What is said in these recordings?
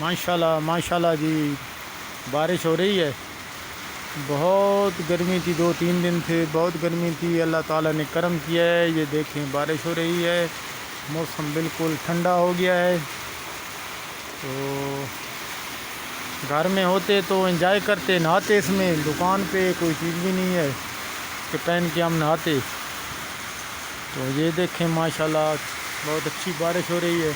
माशाल्लाह माशाल्लाह जी, बारिश हो रही है। बहुत गर्मी थी, 2-3 दिन थे बहुत गर्मी थी। अल्लाह ताला ने करम किया है, ये देखें बारिश हो रही है, मौसम बिल्कुल ठंडा हो गया है। तो घर में होते तो एंजॉय करते, नहाते इसमें। दुकान पे कोई चीज़ भी नहीं है कि पहन के हम नहाते। तो ये देखें माशाल्लाह बहुत अच्छी बारिश हो रही है।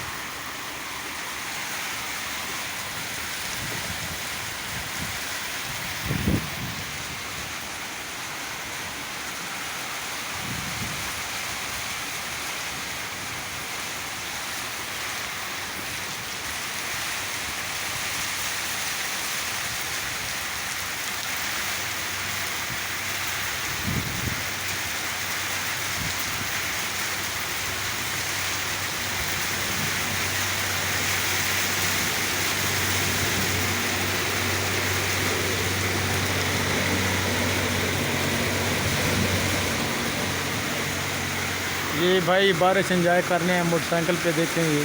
ये भाई बारिश एंजॉय करने हैं मोटरसाइकिल पे, देखेंगे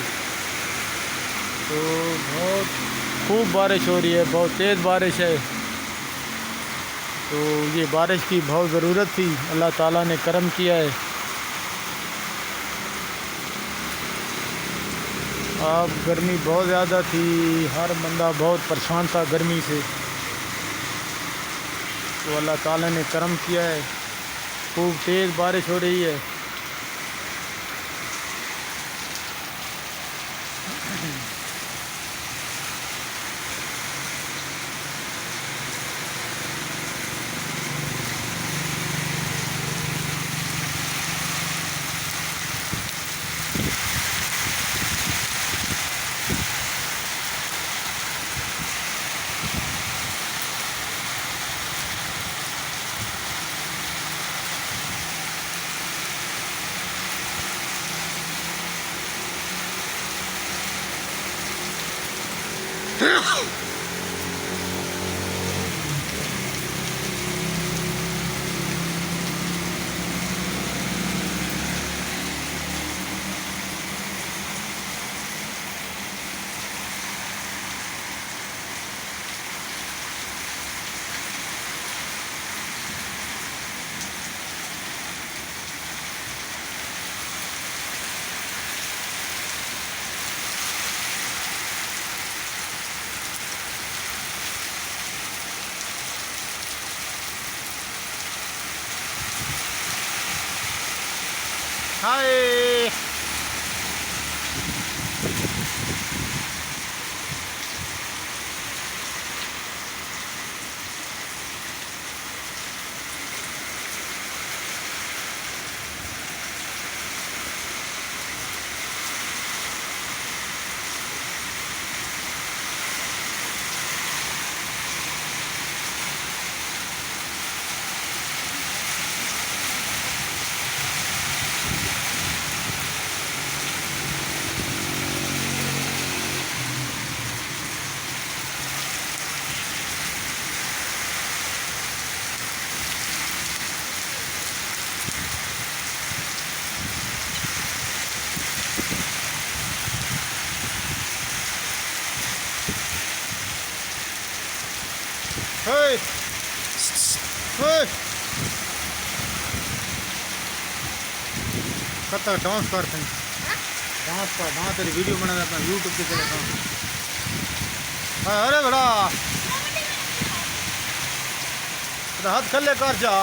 तो बहुत खूब बारिश हो रही है, बहुत तेज़ बारिश है। तो ये बारिश की बहुत ज़रूरत थी, अल्लाह ताला ने करम किया है। अब गर्मी बहुत ज़्यादा थी, हर बंदा बहुत परेशान था गर्मी से। तो अल्लाह ताला ने करम किया है, खूब तेज़ बारिश हो रही है। हाय हाय हाय कत्ता डांस करते हैं, डांस का डांस तेरी वीडियो बना देता हूँ यूट्यूब पे चलेगा। अरे बड़ा हाथ खल्ले कर जा।